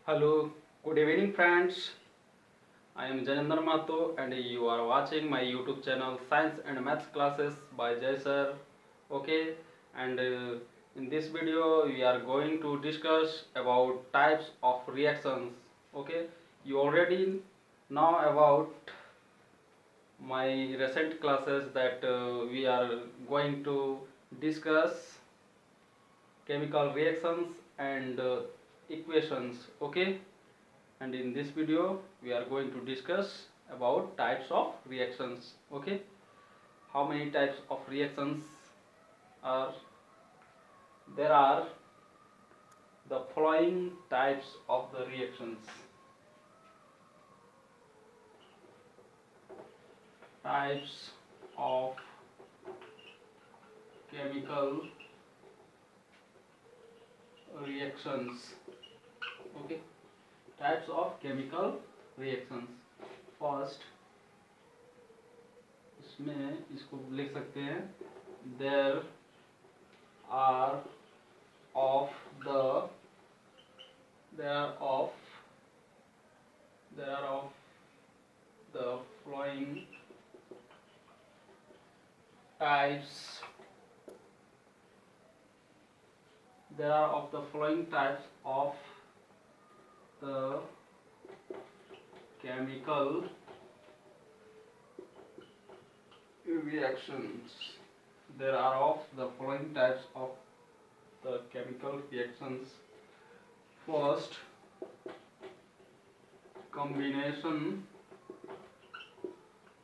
Hello, good evening friends. I am Janendra Mato and you are watching my YouTube channel Science and Maths Classes by Jay Sir. Okay, and in this video we are going to discuss about types of reactions. Okay, you already know about my recent classes that we are going to discuss chemical reactions and equations. Okay, and in this video we are going to discuss about types of reactions. Okay, how many types of reactions are there? Are the following types of the reactions: types of chemical reactions. Okay, types of chemical reactions. First इसमें इसको लिख सकते हैं there are of the there are of the following types there are of the following types of the chemical reactions. There are of the following types of the chemical reactions. First, combination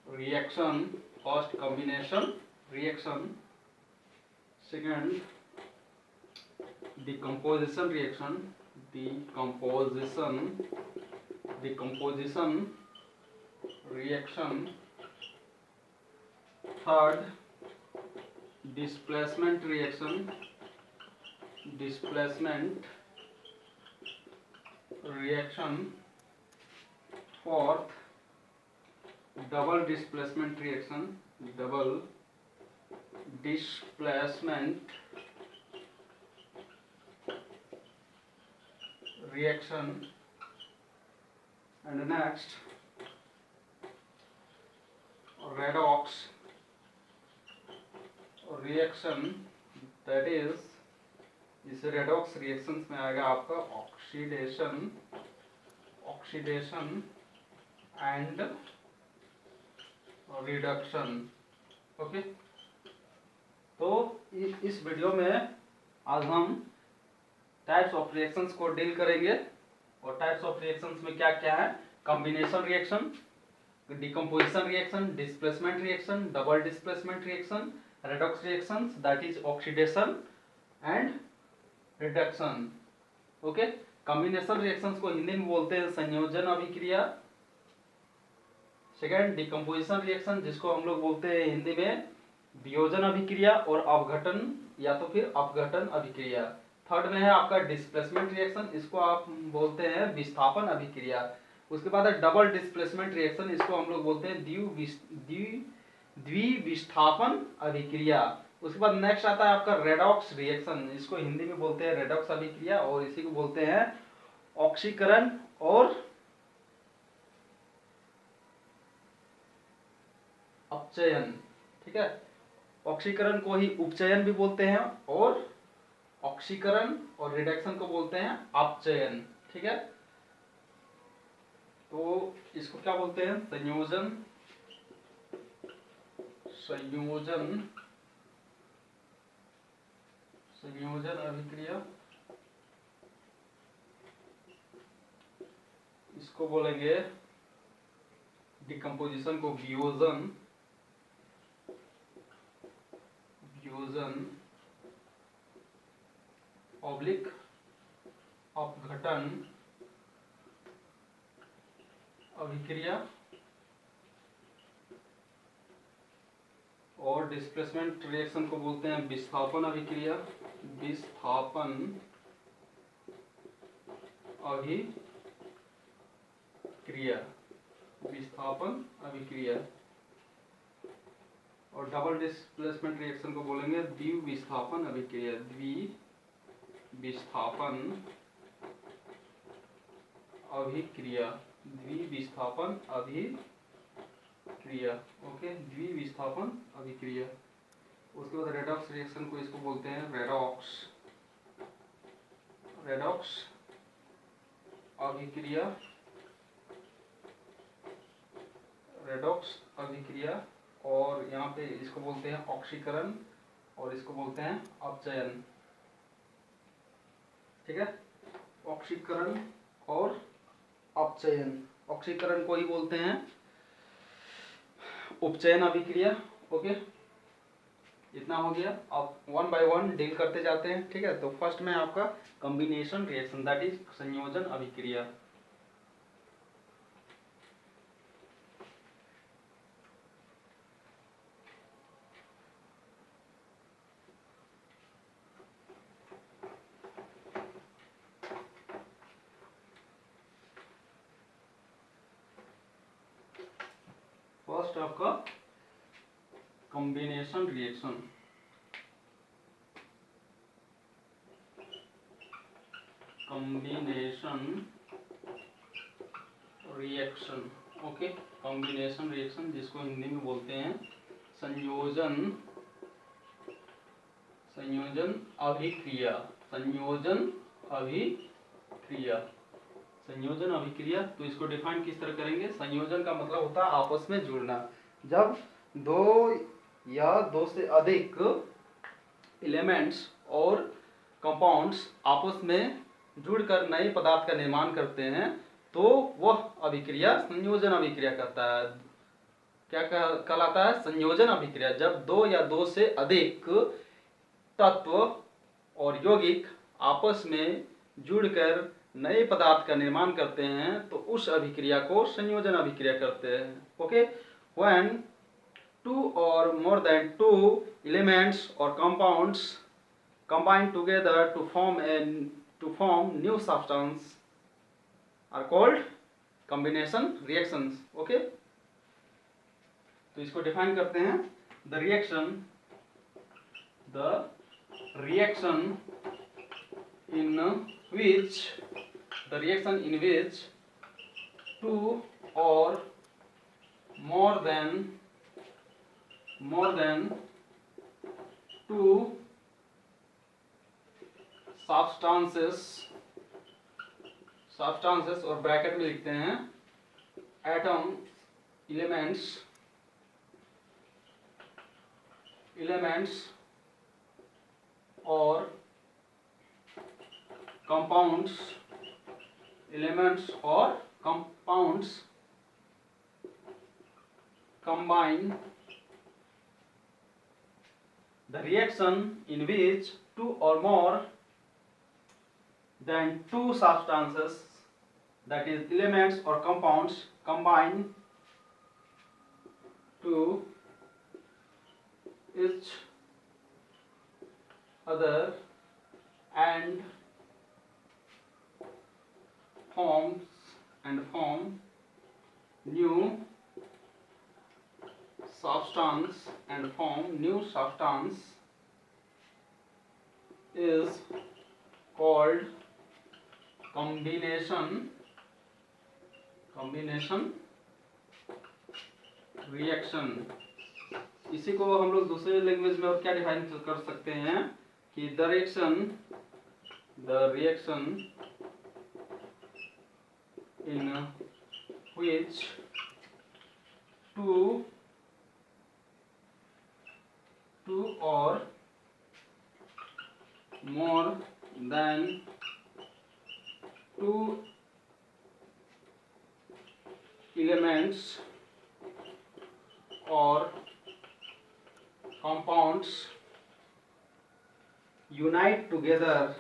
reaction. First, combination reaction. Second, decomposition reaction. Decomposition reaction. Third, displacement reaction. Fourth, double displacement reaction. And next, redox reaction. That is, इस redox reactions में आएगा आपका oxidation and reduction. Okay, तो इस video में आज हम types of reactions को डील करेंगे. और टाइप्स ऑफ रिएक्शंस में क्या क्या है: combination reaction, decomposition reaction, displacement reaction, double displacement reaction, redox reactions that is oxidation and reduction. Okay, combination reactions को हिंदी में बोलते हैं संयोजन अभिक्रिया. सेकेंड, डिकम्पोजिशन रिएक्शन जिसको हम लोग बोलते हैं हिंदी में वियोजन अभिक्रिया और अवघटन या तो फिर अपघटन अभिक्रिया. थर्ड में है आपका डिस्प्लेसमेंट रिएक्शन, इसको आप बोलते हैं विस्थापन अभिक्रिया. उसके बाद है डबल डिस्प्लेसमेंट रिएक्शन, इसको हम लोग बोलते हैं द्विविस्थापन अभिक्रिया. उसके बाद नेक्स्ट आता है आपका रेडॉक्स रिएक्शन, इसको हिंदी में बोलते हैं रेडॉक्स अभिक्रिया और इसी को बोलते हैं ऑक्सीकरण और अपचयन. ठीक है, ऑक्सीकरण को ही उपचयन भी बोलते हैं और ऑक्सीकरण और रिडक्शन को बोलते हैं अपचयन. ठीक है, तो इसको क्या बोलते हैं? संयोजन अभिक्रिया. इसको बोलेंगे डिकम्पोजिशन को वियोजन ऑब्लिक अपघटन अभिक्रिया. और डिस्प्लेसमेंट रिएक्शन को बोलते हैं विस्थापन अभिक्रिया. और डबल डिस्प्लेसमेंट रिएक्शन को बोलेंगे द्विविस्थापन अभिक्रिया. अभिक्रिया, द्विविस्थापन अभिक्रिया। ओके, द्विविस्थापन अभिक्रिया। उसके बाद रेडॉक्स रिएक्शन को इसको बोलते हैं रेडॉक्स, रेडॉक्स अभिक्रिया, रेडॉक्स अभिक्रिया। और यहाँ पे इसको बोलते हैं ऑक्सीकरण और इसको बोलते हैं अपचयन। ठीक है, ऑक्सीकरण और अपचयन। ऑक्सीकरण को ही बोलते हैं उपचयन अभिक्रिया। ओके, इतना हो गया। अब वन बाय वन डील करते जाते हैं। ठीक है, तो फर्स्ट में आपका कॉम्बिनेशन रिएक्शन, दैट इज संयोजन अभिक्रिया। फर्स्ट आपका combination reaction, combination reaction. Okay, combination reaction जिसको हिंदी में बोलते हैं संयोजन, संयोजन अभिक्रिया, संयोजन अभिक्रिया, संयोजन अभिक्रिया। तो इसको डिफाइन किस तरह करेंगे? संयोजन का मतलब होता है आपस में जुड़ना। जब दो या दो से अधिक एलिमेंट्स और कंपाउंड्स आपस में जुड़कर नए पदार्थ का निर्माण करते हैं तो वह अभिक्रिया संयोजन अभिक्रिया कहता है। क्या कहलाता है? संयोजन अभिक्रिया। जब दो या दो से अधिक तत्व और यौगिक आपस में जुड़कर नए पदार्थ का निर्माण करते हैं तो उस अभिक्रिया को संयोजन अभिक्रिया करते हैं। ओके, व्हेन टू और मोर देन टू एलिमेंट्स और compounds combine together to form new substance are called combination reactions. Okay, तो इसको डिफाइन करते हैं। the reaction in which two or more than two substances और ब्रैकेट में लिखते हैं एटम, एलिमेंट्स और compounds, combine. The reaction in which two or more than two substances, that is elements or compounds, combine to each other and form new substance is called combination reaction. इसी को हम लोग दूसरे language में और क्या define कर सकते हैं कि the reaction in which two or more than two elements or compounds unite together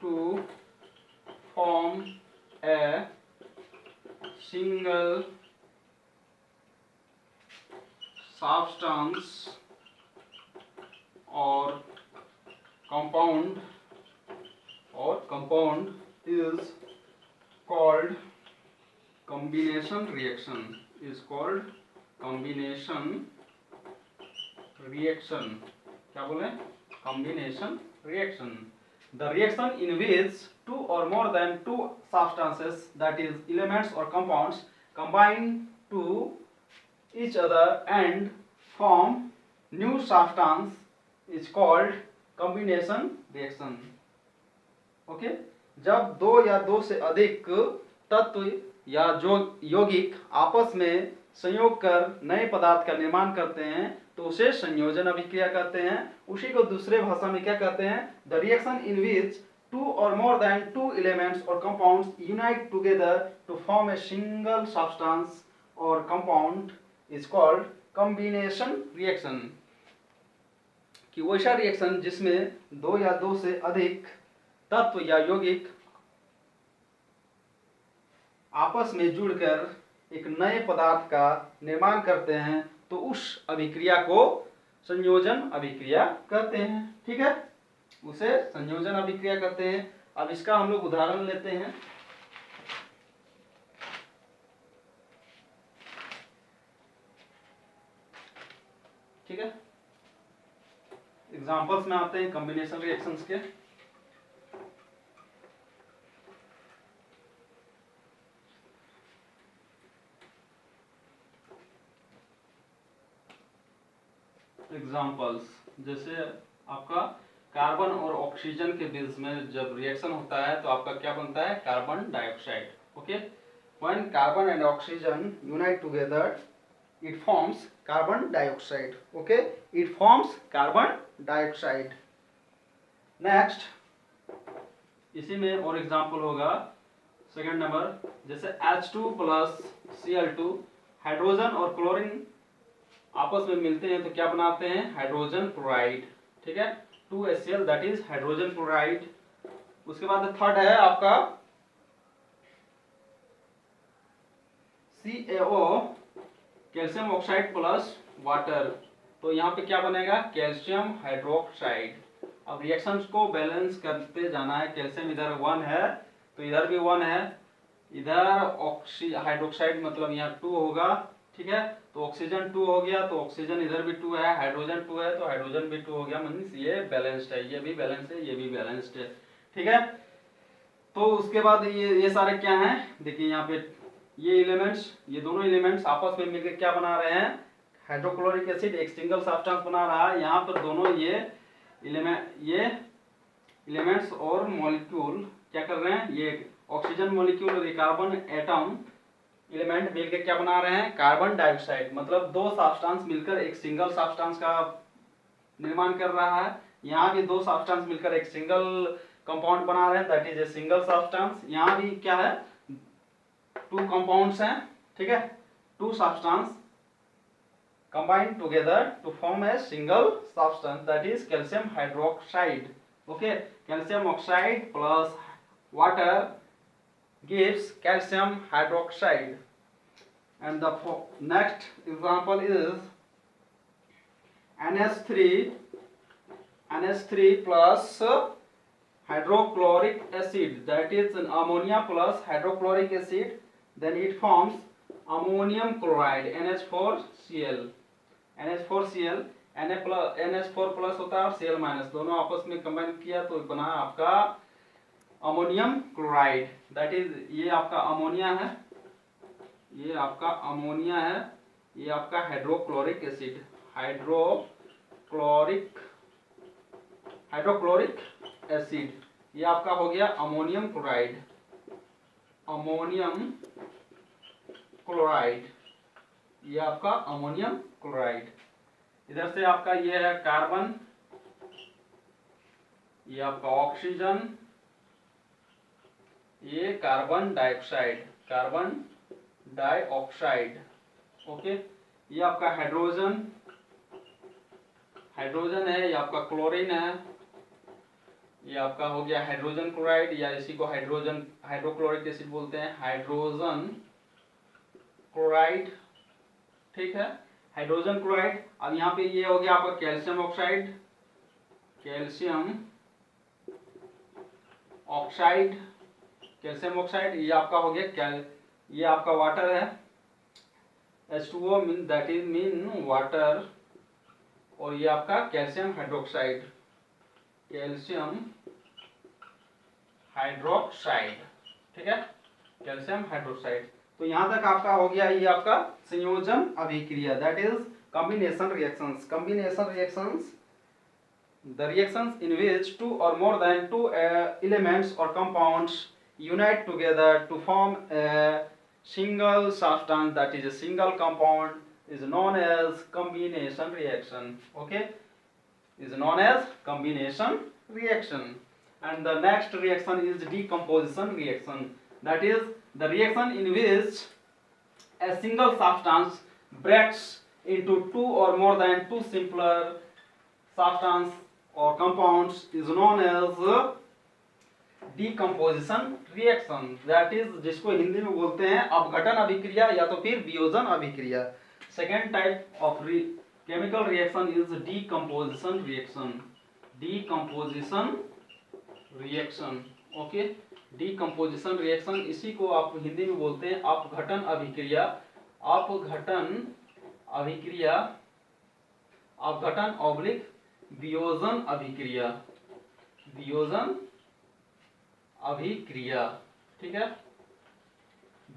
to form a single substance or compound is called combination reaction. क्या बोले? combination reaction. The reaction in which two or more than two substances, that is elements or compounds, combine to each other and form new substance is called combination reaction. Okay जब दो या दो से अधिक तत्व या जो यौगिक आपस में संयोग कर नए पदार्थ का निर्माण करते हैं तो उसे संयोजन अभिक्रिया कहते हैं। उसी को दूसरे भाषा में क्या कहते हैं? The reaction in which two और मोर देन टू एलिमेंट्स और compounds unite together to form a single substance और compound is called combination reaction. कि वैसा रिएक्शन जिसमें दो या दो से अधिक तत्व या यौगिक आपस में जुड़कर एक नए पदार्थ का निर्माण करते हैं तो उस अभिक्रिया को संयोजन अभिक्रिया कहते हैं। ठीक है, उसे संयोजन अभिक्रिया कहते हैं। अब इसका हम लोग उदाहरण लेते हैं। ठीक है, एग्जांपल्स में आते हैं कॉम्बिनेशन रिएक्शंस के। एग्जाम्पल्स जैसे आपका कार्बन और ऑक्सीजन के बीच में जब रिएक्शन होता है तो आपका क्या बनता है? Carbon dioxide. Okay, when carbon and oxygen unite together it forms carbon dioxide. Okay, it forms carbon dioxide. Next, इसी में और एग्जांपल होगा सेकंड नंबर, जैसे H2 प्लस Cl2 हाइड्रोजन और क्लोरीन आपस में मिलते हैं तो क्या बनाते हैं? Hydrogen chloride. ठीक है, 2HCl that is hydrogen chloride. उसके बाद थर्ड है आपका CaO calcium oxide plus water, तो यहाँ पे क्या बनेगा? Calcium hydroxide. अब रिएक्शंस को बैलेंस करते जाना है। कैल्शियम इधर 1 है तो इधर भी 1 है, इधर हाइड्रोक्साइड मतलब यहाँ 2 होगा। ठीक है, तो ऑक्सीजन 2 हो गया तो ऑक्सीजन इधर भी 2 है, हाइड्रोजन 2 है तो हाइड्रोजन भी 2 हो गया। मीन्स ये बैलेंस्ड है, ये भी बैलेंस है, ये भी बैलेंस्ड है। ठीक है, तो उसके बाद ये सारे क्या हैं? देखिए यहाँ पे ये एलिमेंट्स, ये दोनों एलिमेंट्स आपस में मिलकर क्या बना रहे हैं? हाइड्रोक्लोरिक एसिड, एक सिंगल सब्सटेंस बना रहा है। यहाँ पर दोनों ये एलिमेंट्स और मॉलिक्यूल क्या कर रहे हैं? ये ऑक्सीजन मॉलिक्यूल और ये कार्बन एटम एलिमेंट मिलकर क्या बना रहे हैं? Carbon dioxide. मतलब दो सब्सटेंस मिलकर एक सिंगल सब्सटेंस का निर्माण कर रहा है। यहाँ भी दो सब्सटेंस मिलकर एक सिंगल कंपाउंड बना रहे हैं, that is a single substance. यहाँ भी क्या है? 2 कंपाउंड्स हैं। ठीक है, 2 substance combine together to form a single substance, that is calcium hydroxide. Okay, calcium oxide plus water gives calcium hydroxide. And the next example is NH3 plus hydrochloric acid, that is an ammonia plus hydrochloric acid, then it forms ammonium chloride, NH4Cl। NH4 plus होता है और Cl minus, दोनों आपस में combine किया तो बना आपका अमोनियम क्लोराइड। दैट इज ये आपका अमोनिया है, ये आपका अमोनिया है, ये आपका हाइड्रोक्लोरिक एसिड, हाइड्रोक्लोरिक एसिड, ये आपका हो गया अमोनियम क्लोराइड। अमोनियम क्लोराइड, ये आपका अमोनियम क्लोराइड। इधर से आपका ये है कार्बन, ये आपका ऑक्सीजन, ये कार्बन डाइऑक्साइड, ओके। ये आपका हाइड्रोजन है, ये आपका क्लोरीन है, ये आपका हो गया हाइड्रोजन क्लोराइड, या इसी को हाइड्रोक्लोरिक एसिड बोलते हैं, हाइड्रोजन क्लोराइड। ठीक है, हाइड्रोजन क्लोराइड। अब यहाँ पे ये हो गया आपका कैल्शियम ऑक्साइड, ये आपका हो गया ये आपका वाटर है, H2O that is mean water, और ये आपका कैल्शियम हाइड्रोक्साइड। कैल्शियम हाइड्रोक्साइड, ठीक है, कैल्शियम हाइड्रोक्साइड। तो यहां तक आपका हो गया ये आपका संयोजन अभिक्रिया, that is combination reactions. Combination reactions, the reactions in which two or more than two elements or compounds unite together to form a single substance, that is a single compound, is known as combination reaction. Okay, is known as combination reaction. And the next reaction is decomposition reaction, that is the reaction in which a single substance breaks into two or more than two simpler substance or compounds is known as decomposition reaction, that is जिसको हिंदी में बोलते हैं अपघटन अभिक्रिया या तो फिर वियोजन अभिक्रिया। Second type of chemical reaction is decomposition reaction, decomposition reaction। Okay, decomposition reaction इसी को आप हिंदी में बोलते हैं अपघटन अभिक्रिया। अपघटन अभिक्रिया, अपघटन ऑब्लिक वियोजन अभिक्रिया, वियोजन अभिक्रिया, ठीक है,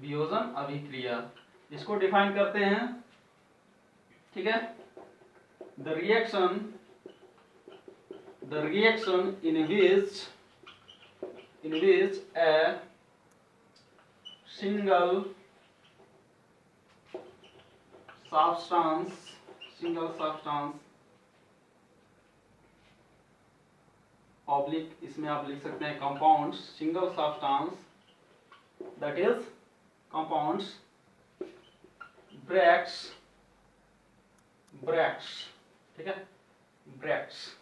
वियोजन अभिक्रिया। इसको डिफाइन करते हैं, ठीक है, the reaction in which a single substance oblique, इसमें आप लिख सकते हैं compounds, single substance that is compounds breaks, ठीक है, breaks.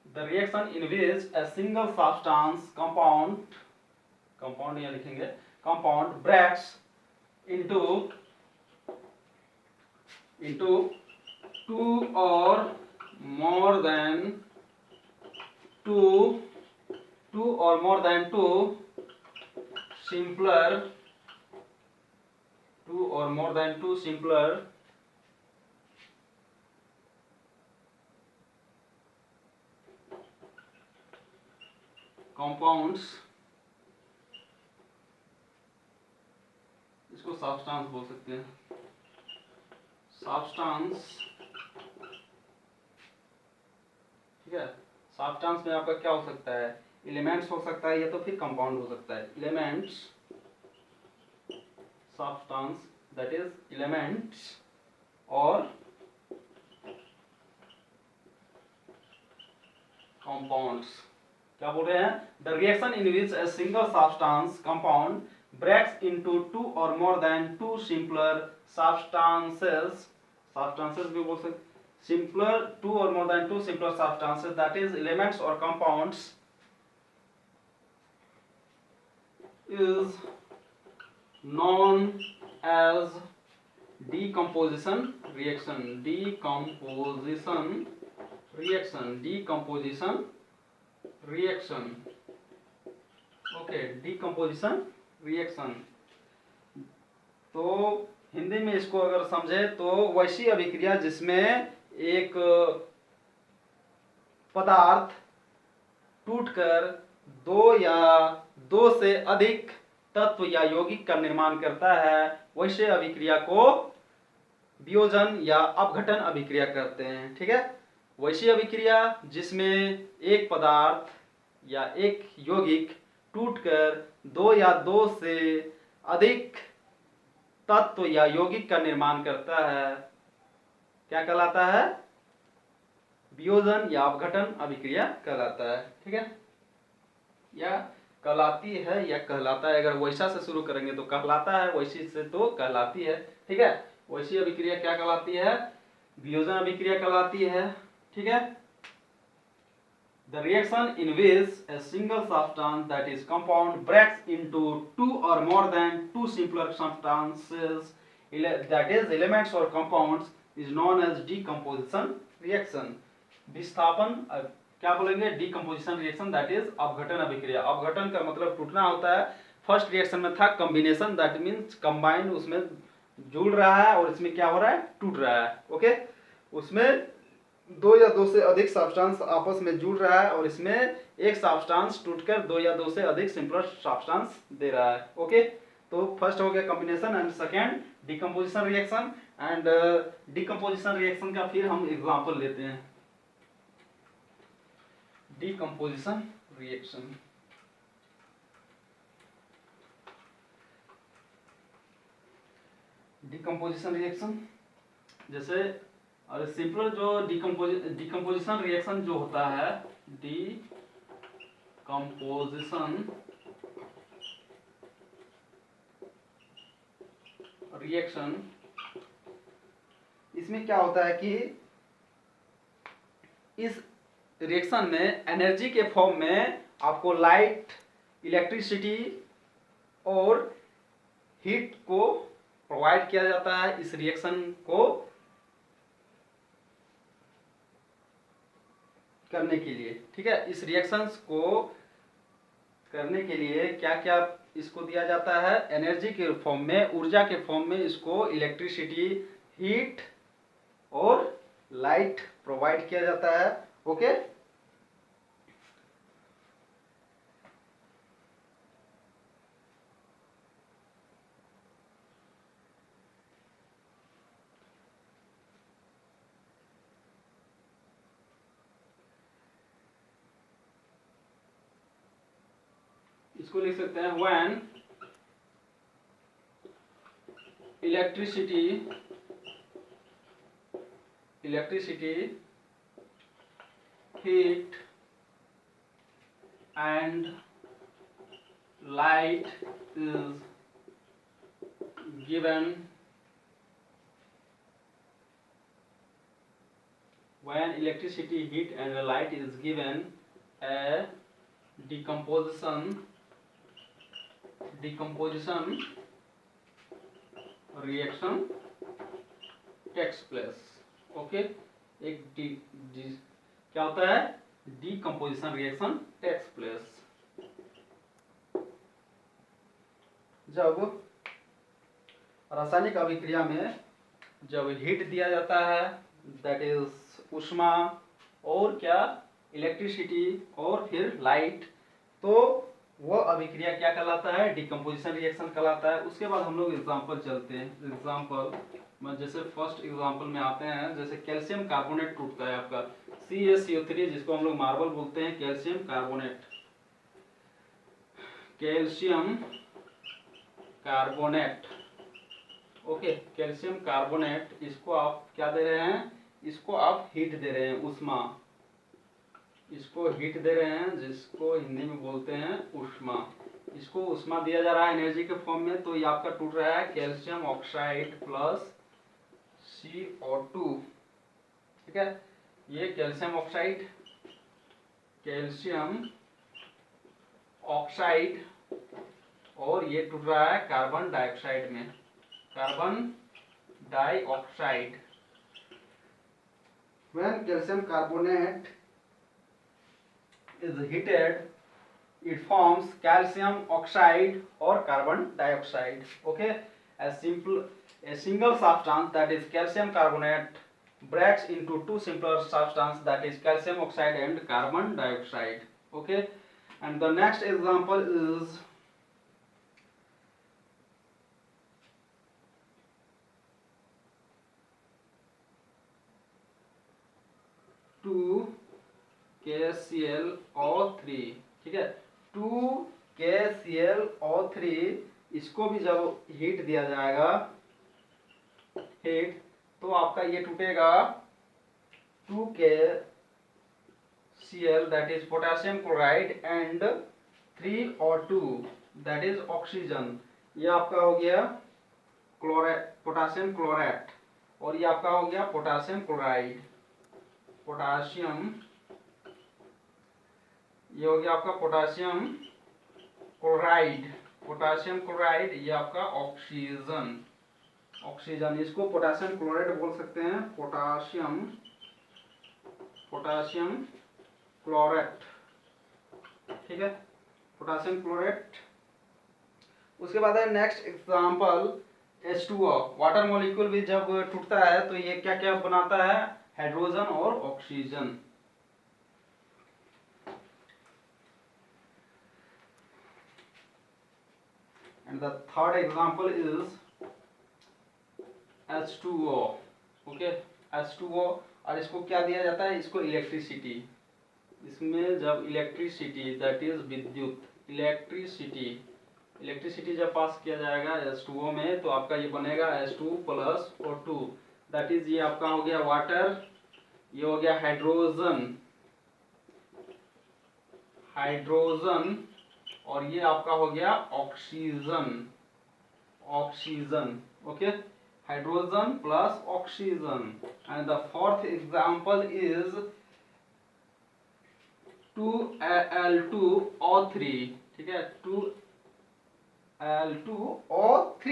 The reaction in which a single substance compound यहाँ लिखेंगे, compound breaks into two or more than two simpler compounds, इसको सब्सटेंस बोल सकते हैं, सब्सटेंस, ठीक है। सब्सटेंस में आपका क्या हो सकता है, एलिमेंट्स हो सकता है या तो फिर कंपाउंड हो सकता है। Elements, substance that is elements और कंपाउंड्स। क्या बोल रहे हैं, the reaction in which a single substance compound breaks into two or more than two simpler substances भी बोल सकते, simpler, two or more than two simpler substances, that is elements or compounds, is known as decomposition reaction, okay, decomposition reaction. तो हिंदी में इसको अगर समझे तो वैसी अभिक्रिया जिसमें एक पदार्थ टूटकर दो या दो से अधिक तत्व या यौगिक का निर्माण करता है, वैसे अभिक्रिया को वियोजन या अपघटन अभिक्रिया कहते हैं, ठीक है। वैसी अभिक्रिया जिसमें एक पदार्थ या एक यौगिक टूटकर दो या दो से अधिक तत्व या यौगिक का निर्माण करता है, क्या कहलाता है, वियोजन या अपघटन अभिक्रिया कहलाता है, ठीक है, या कहलाती है या कहलाता है। अगर वैसा से शुरू करेंगे तो कहलाता है, वैसी से तो कहलाती है, ठीक है। वैसी अभिक्रिया क्या कहलाती है, वियोजन अभिक्रिया कहलाती है, ठीक है। The reaction in which a single substance, that is compound, breaks into two or more than two simpler substances, that is elements or compounds, is known as decomposition reaction. विस्थापन, क्या बोलेंगे, decomposition reaction, that is अपघटन अभिक्रिया। अपघटन का मतलब टूटना होता है। फर्स्ट रिएक्शन में था कॉम्बिनेशन, दैट मीन्स कंबाइंड, उसमें जुड़ रहा है और इसमें क्या हो रहा है, टूट रहा है, ओके। उसमें दो या दो से अधिक सब्सटेंस आपस में जुड़ रहा है और इसमें एक सब्सटेंस टूटकर दो या दो से अधिक सिंपलर सब्सटेंस दे रहा है। ओके, तो फर्स्ट हो गया combination and second decomposition reaction. And decomposition reaction का फिर हम एग्जांपल लेते हैं। डिकम्पोजिशन रिएक्शन, डिकम्पोजिशन रिएक्शन जैसे और सिंपल जो डिकम्पोजिशन रिएक्शन जो होता है, डिकम्पोजिशन रिएक्शन, इसमें क्या होता है कि इस रिएक्शन में एनर्जी के फॉर्म में आपको लाइट, इलेक्ट्रिसिटी और हीट को प्रोवाइड किया जाता है इस रिएक्शन को करने के लिए। ठीक है, इस रिएक्शंस को करने के लिए क्या क्या इसको दिया जाता है, एनर्जी के फॉर्म में, ऊर्जा के फॉर्म में इसको इलेक्ट्रिसिटी, हीट और लाइट प्रोवाइड किया जाता है। ओके, इसको लिख सकते हैं when electricity heat and light is given, when electricity, heat and light is given, a decomposition reaction takes place। Okay, एक क्या होता है, डिकम्पोजिशन रिएक्शन टेक्स प्लेस। जब रासायनिक अभिक्रिया में जब हीट दिया जाता है, दैट इज ऊष्मा, और क्या, इलेक्ट्रिसिटी और फिर लाइट, तो वह अभिक्रिया क्या कहलाता है, डिकम्पोजिशन रिएक्शन कहलाता है। उसके बाद हम लोग एग्जांपल चलते हैं। एग्जांपल में जैसे फर्स्ट एग्जांपल में आते हैं, जैसे कैल्शियम कार्बोनेट टूटता है आपका CaCO3, जिसको हम लोग मार्बल बोलते हैं, calcium carbonate, calcium carbonate. Okay, calcium carbonate, इसको आप क्या दे रहे हैं, इसको आप हीट दे रहे हैं, ऊष्मा, इसको हीट दे रहे हैं, जिसको हिंदी में बोलते हैं ऊष्मा। इसको ऊष्मा दिया जा रहा है एनर्जी के फॉर्म में, तो ये आपका टूट रहा है कैल्शियम ऑक्साइड प्लस CO2। ठीक है, ये कैल्शियम ऑक्साइड और ये टूट रहा है कार्बन डाइऑक्साइड में, carbon dioxide. When calcium carbonate is heated, it forms calcium oxide or carbon dioxide. Okay, a single substance, that is calcium carbonate, breaks into two simpler substances, that is calcium oxide and carbon dioxide. Okay, and the next example is KClO3। ठीक है, 2KClO3, इसको भी जब heat दिया जाएगा, heat, तो आपका ये टूटेगा 2KCl, that is potassium chloride, and 3O2, that is oxygen. ये आपका हो गया पोटेशियम क्लोराइड, और ये आपका हो गया पोटेशियम क्लोराइड, ये हो गया आपका पोटेशियम क्लोराइड, ये आपका ऑक्सीजन, इसको पोटेशियम क्लोराइड बोल सकते हैं, पोटेशियम क्लोराइड। ठीक है, पोटेशियम क्लोराइड। उसके बाद है next example H2O, water molecule भी जब टूटता है तो ये क्या क्या बनाता है, हाइड्रोजन और oxygen. And the third example is H2O। Okay, H2O। और इसको क्या दिया जाता है, इसको इलेक्ट्रिसिटी। इसमें जब इलेक्ट्रिसिटी दैट इज विद्युत, इलेक्ट्रिसिटी जब पास किया जाएगा H2O में तो आपका ये बनेगा H2 plus O2 that is, ये आपका हो गया वाटर, ये हो गया हाइड्रोजन और ये आपका हो गया oxygen. Okay, hydrogen plus oxygen. And the fourth example is 2Al2O3। ठीक है, 2Al2O3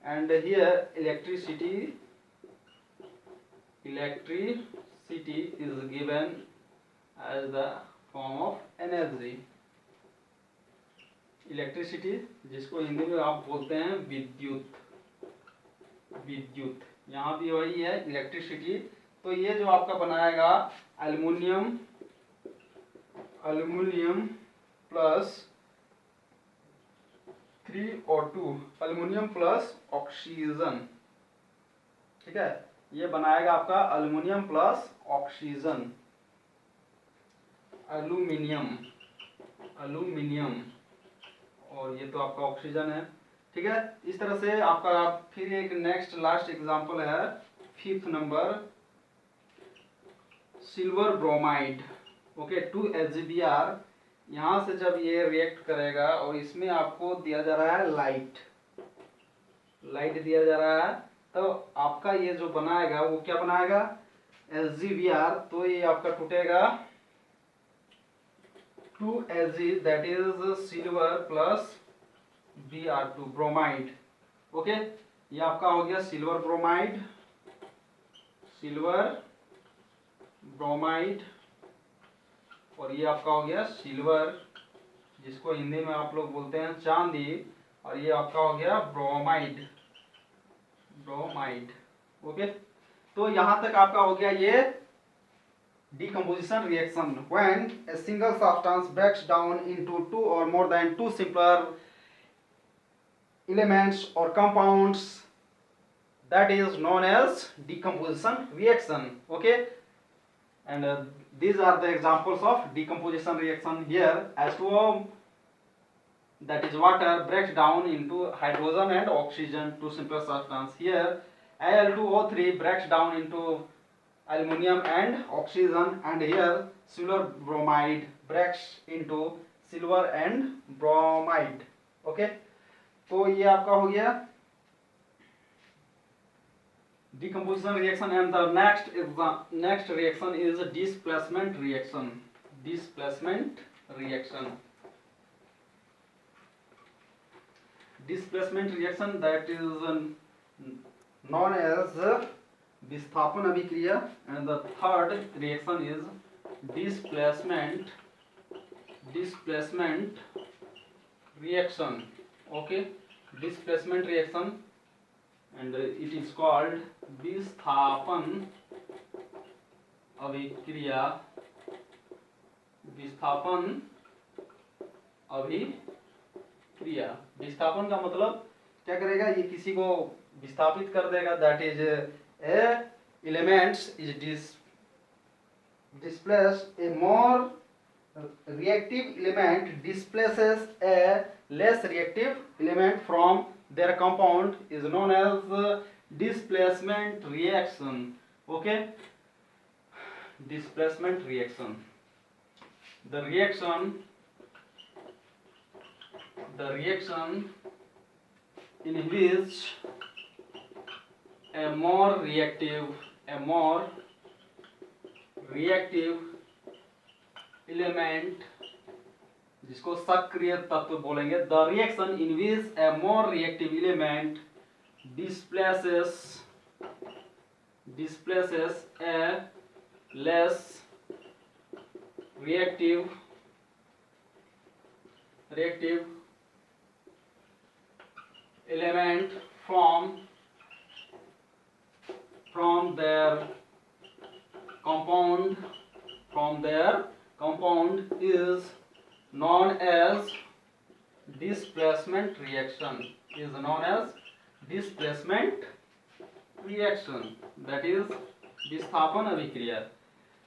and here electricity is given as the form of energy। Electricity जिसको हिंदी में आप बोलते हैं विद्युत, यहाँ भी वही है इलेक्ट्रिसिटी। तो ये जो आपका बनाएगा aluminium plus 3O2, aluminium plus oxygen. ठीक है, ये बनाएगा आपका अल्युमिनियम प्लस ऑक्सीजन, अल्यूमिनियम और ये तो आपका ऑक्सीजन है। ठीक है, इस तरह से आपका फिर एक नेक्स्ट लास्ट एग्जांपल है 5th number, silver bromide. Okay, 2HBr। यहाँ से जब ये रिएक्ट करेगा और इसमें आपको दिया जा रहा है लाइट दिया जा रहा है, तो आपका ये जो बनाएगा वो क्या बनाएगा, HgBr। तो ये आपका टूटेगा 2Hg that is silver plus Br2 bromide. Okay, ये आपका हो गया सिल्वर ब्रोमाइड और ये आपका हो गया सिल्वर, जिसको हिंदी में आप लोग बोलते हैं चांदी, और ये आपका हो गया ब्रोमाइड। ओके, तो यहां तक आपका हो गया ये decomposition reaction when a single substance breaks down into two or more than two simpler elements or compounds, that is known as decomposition reaction। okay, and these are the examples of decomposition reaction। here H2O that is water breaks down into hydrogen and oxygen, two simpler substance। here Al2O3 breaks down into aluminum and oxygen, and here silver bromide breaks into silver and bromide। okay, तो ये आपका हो गया decomposition reaction। and the next reaction is displacement reaction। displacement reaction that is known as विस्थापन अभिक्रिया। and the third reaction is displacement reaction। okay, displacement reaction and it is called विस्थापन अभिक्रिया। विस्थापन का मतलब क्या करेगा, ये किसी को विस्थापित कर देगा, that is a elements is displaced, a more reactive element displaces a less reactive element from their compound is known as displacement reaction। okay, displacement reaction, the reaction in which a more reactive element, जिसको सक्रिय तत्व बोलेंगे, the reaction in which a more reactive element displaces a less reactive element from their compound is known as displacement reaction, is known as displacement reaction, that is विस्थापन अभिक्रिया.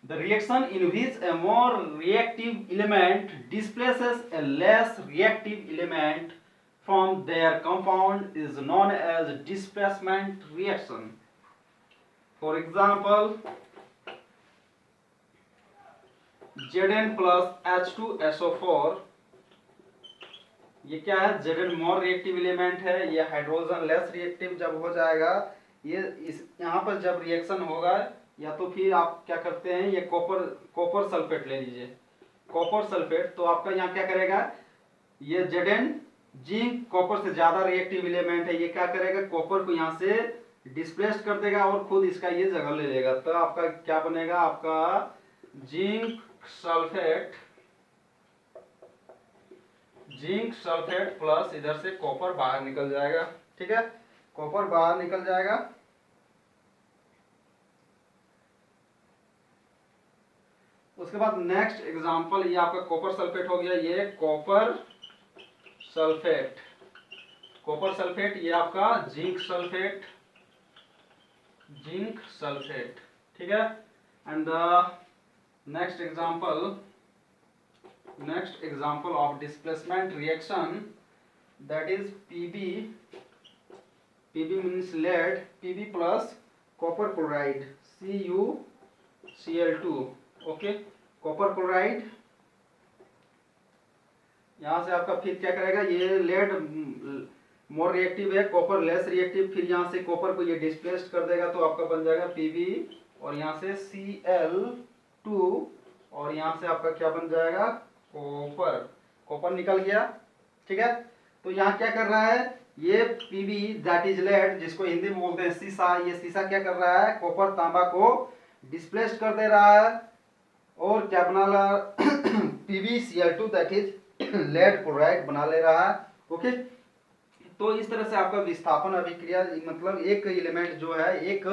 The reaction in which a more reactive element displaces a less reactive element from their compound is known as displacement reaction. For example, Zn plus H2SO4, ये क्या है? Zn more reactive element है, ये hydrogen less reactive जब हो जाएगा, ये इस यहाँ पर जब रिएक्शन होगा, या तो फिर आप क्या करते हैं, ये कॉपर सल्फेट ले लीजिए, कॉपर सल्फेट, तो आपका यहाँ क्या करेगा, ये Zn जिंक कॉपर से ज्यादा रिएक्टिव एलिमेंट है, ये क्या करेगा, कॉपर को यहाँ से डिस्प्लेस कर देगा और खुद इसका ये जगह ले लेगा, तो आपका क्या बनेगा, आपका जिंक सल्फेट प्लस इधर से कॉपर बाहर निकल जाएगा. ठीक है, कॉपर बाहर निकल जाएगा. उसके बाद नेक्स्ट एग्जांपल, ये आपका कॉपर सल्फेट हो गया, ये कॉपर सल्फेट, ये आपका जिंक सल्फेट. ठीक है, and the next example of displacement reaction, that is Pb means lead, Pb plus copper chloride, CuCl2. Okay, copper chloride, यहाँ से आपका फिर क्या करेगा, ये लेड मोर रिएक्टिव है, कॉपर लेस रिएक्टिव, फिर यहाँ से कॉपर को ये डिस्प्लेस कर देगा, तो आपका बन जाएगा Pb और यहाँ से Cl2 और यहाँ से आपका क्या बन जाएगा, कॉपर निकल गया. ठीक है, तो यहाँ क्या कर रहा है, ये Pb दैट इज लेड, जिसको हिंदी में बोलते हैं सीसा, ये सीसा क्या कर रहा है, कॉपर तांबा को डिस्प्लेस कर दे रहा है और क्या बना रहा PbCl2 that is lead chloride बना ले रहा है. ओके, तो इस तरह से आपका विस्थापन अभिक्रिया, मतलब एक एलिमेंट जो है, एक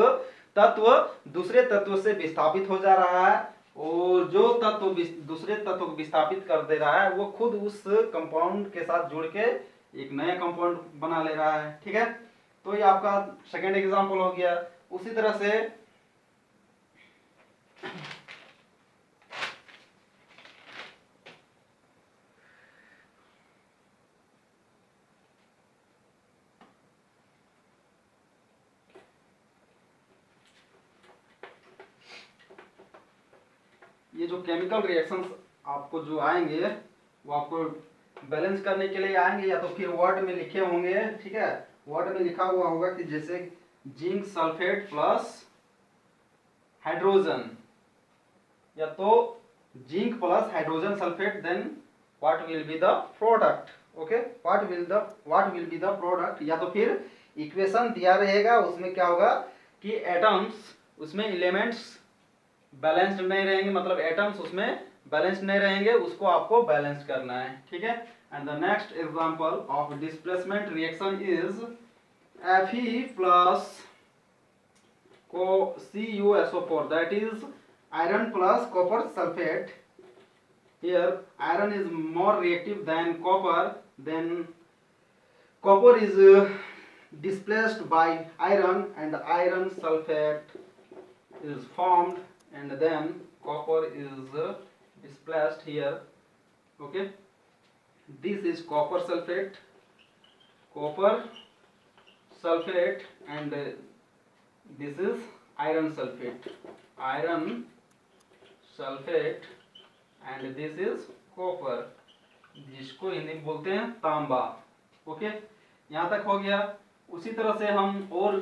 तत्व दूसरे तत्व से विस्थापित हो जा रहा है और जो तत्व दूसरे तत्व को विस्थापित कर दे रहा है वो खुद उस कंपाउंड के साथ जुड़ के एक नया कंपाउंड बना ले रहा है. ठीक है, तो ये आपका सेकेंड एग्जांपल हो गया. उसी तरह से ये जो केमिकल रिएक्शंस आपको जो आएंगे वो आपको बैलेंस करने के लिए आएंगे, या तो फिर वर्ड में लिखे होंगे. ठीक है, वर्ड में लिखा हुआ होगा कि जैसे जिंक सल्फेट प्लस हाइड्रोजन, या तो zinc plus hydrogen sulphate, then what will be the product. Okay, what will be the product, या तो फिर इक्वेशन दिया रहेगा, उसमें क्या होगा कि एटम्स, उसमें एलिमेंट्स बैलेंस्ड नहीं रहेंगे, मतलब एटम्स उसमें बैलेंस्ड नहीं रहेंगे, उसको आपको बैलेंस करना है. ठीक है, and the next example of displacement reaction is Fe plus CuSO4, that is iron plus copper sulphate. Here iron is more reactive than copper, then copper is displaced by iron and iron sulfate is formed, and then copper is displaced here. Okay, this is copper sulfate, and this is iron sulfate, and this is copper, जिसको हिंदी में बोलते हैं तांबा. Okay, यहाँ तक हो गया. उसी तरह से हम और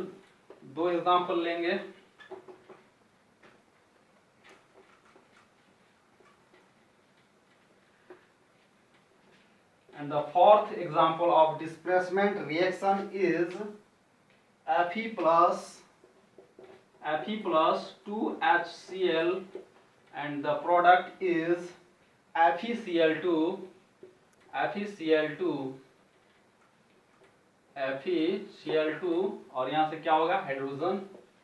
दो एग्जांपल लेंगे. And the fourth example of displacement reaction is Fe plus 2HCl, and the product is FeCl2, और यहाँ से क्या होगा, हाइड्रोजन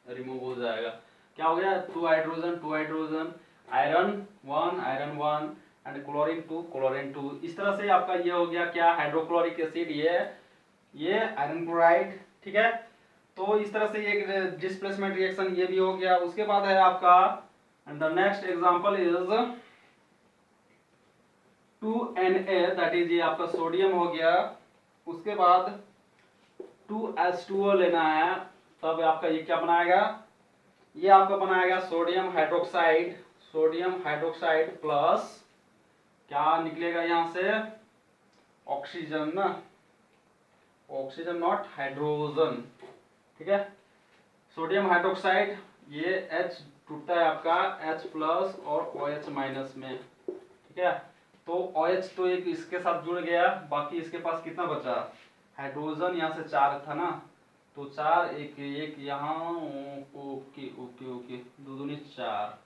रिमूव हो जाएगा. क्या हो गया, two hydrogen iron one and chlorine two. इस तरह से आपका ये हो गया क्या, हाइड्रोक्लोरिक एसिड, ये आयरन क्लोराइड, ठीक है। तो इस तरह से एक डिस्प्लेसमेंट रिएक्शन ये भी हो गया। उसके बाद है आपका the next example is 2Na, that is ये आपका सोडियम हो गया। उसके बाद 2H2O लेना है, तब आपका ये क्या बनाएगा, ये आपका बनाएगा सोडियम हाइड्रोक्साइड प्लस क्या निकलेगा यहाँ से, ऑक्सीजन ना, ऑक्सीजन नॉट हाइड्रोजन, ठीक है। सोडियम हाइड्रोक्साइड, ये H टूटता है आपका H प्लस और OH माइनस में, ठीक है। तो OH तो एक इसके साथ जुड़ गया, बाकी इसके पास कितना बचा, हाइड्रोजन यहाँ से 4 था ना, तो 4 एक एक यहाँ, ओके ओके ओके, 2 दूनी 4।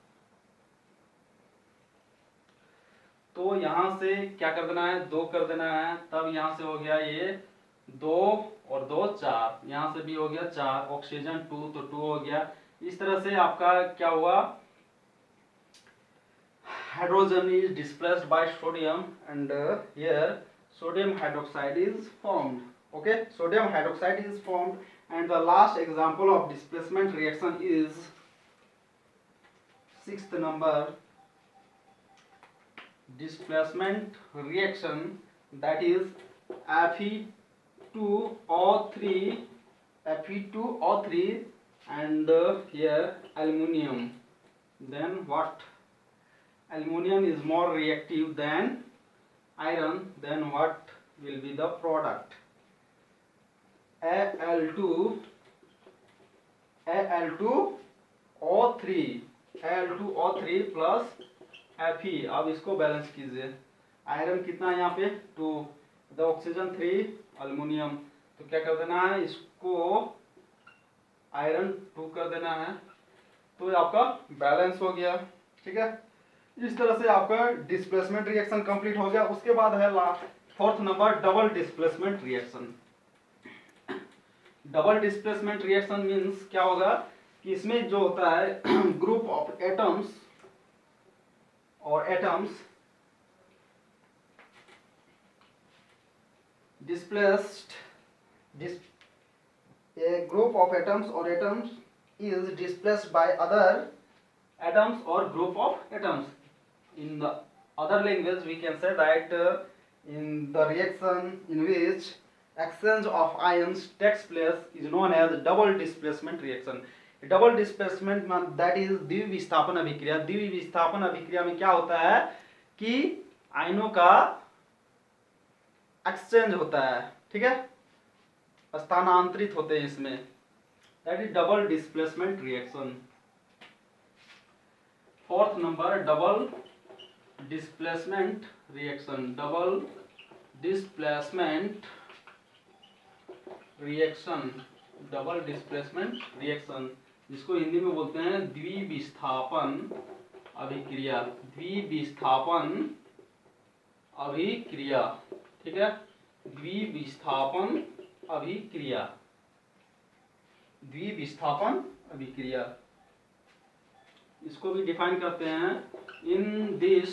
तो यहाँ से क्या कर देना है, 2 कर देना है, तब यहाँ से हो गया ये 2 और 2 4, यहाँ से भी हो गया 4, ऑक्सीजन 2 तो 2 हो गया। इस तरह से आपका क्या हुआ, hydrogen is displaced by sodium and here sodium hydroxide is formed. Okay, sodium hydroxide is formed, and the last example of displacement reaction is 6th number displacement reaction, that is Fe2O3, Fe2O3 and here aluminum. Then what, aluminum is more reactive than iron, then what will be the product, Al2O3, Al2O3 plus Fe। अब इसको balance कीजिए, iron कितना है यहाँ पे 2, the oxygen 3, aluminium, तो क्या कर देना है, इसको आयरन 2 कर देना है, तो आपका बैलेंस हो गया, ठीक है। इस तरह से आपका डिस्प्लेसमेंट रिएक्शन कंप्लीट हो गया। उसके बाद है fourth number double displacement reaction. Double displacement reaction means क्या होगा कि इसमें जो होता है ग्रुप ऑफ एटम्स और atoms displaced, a group of atoms or atoms is displaced by other atoms or group of atoms. In the other language we can say that in the reaction in which exchange of ions takes place is known as double displacement reaction. Double displacement that is द्विविस्थापन अभिक्रिया। द्विविस्थापन अभिक्रिया में क्या होता है कि आयनों का एक्सचेंज होता है, ठीक है, स्थानांतरित होते हैं इसमें, that is double displacement reaction. Fourth number double displacement reaction. Double displacement reaction, double displacement reaction, जिसको हिंदी में बोलते हैं द्विविस्थापन अभिक्रिया। द्विविस्थापन अभिक्रिया, ठीक है, द्विविस्थापन अभिक्रिया, द्विविस्थापन अभिक्रिया, इसको भी डिफाइन करते हैं। In this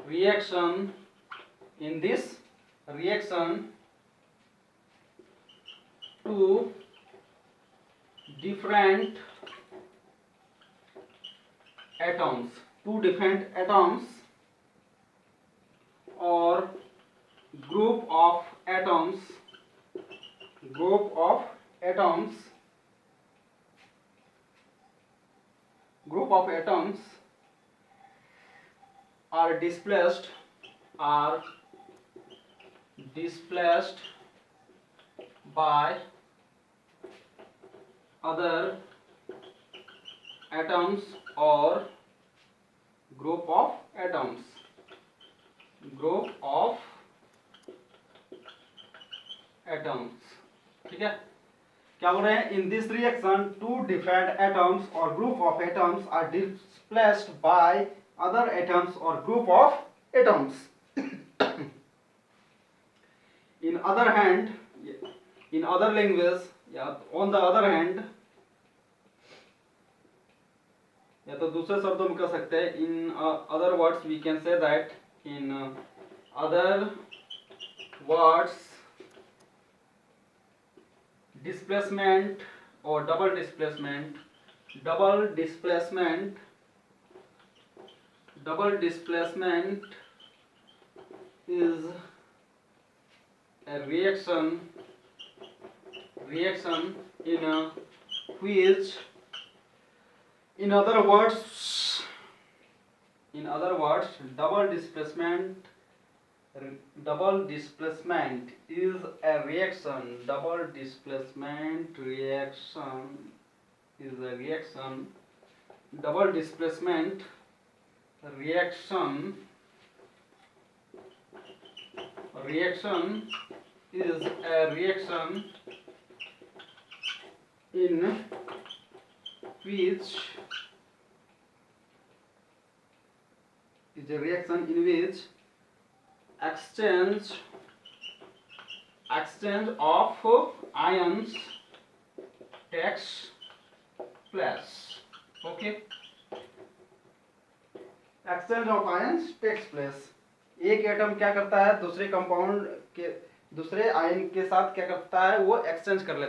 reaction, in this reaction two different atoms, two different atoms or group of atoms, group of atoms, group of atoms are displaced by other atoms or group of atoms, group of atoms, ठीक है। क्या बोल रहे हैं, in this reaction two different atoms और group of atoms are displaced by other atoms और group of atoms. in other hand, in other language, yeah, on the other hand, या तो दूसरे शब्दों में कह सकते हैं, in other words we can say that, in other words displacement और double displacement is a reaction in which, in other words, double displacement is a reaction. Double displacement is a reaction. Double displacement reaction is a reaction in which exchange of ions takes place. Okay, exchange of ions takes place. एक atom क्या करता है, दूसरे compound के दूसरे ion के साथ क्या करता है, वो एक्सचेंज कर लेता है।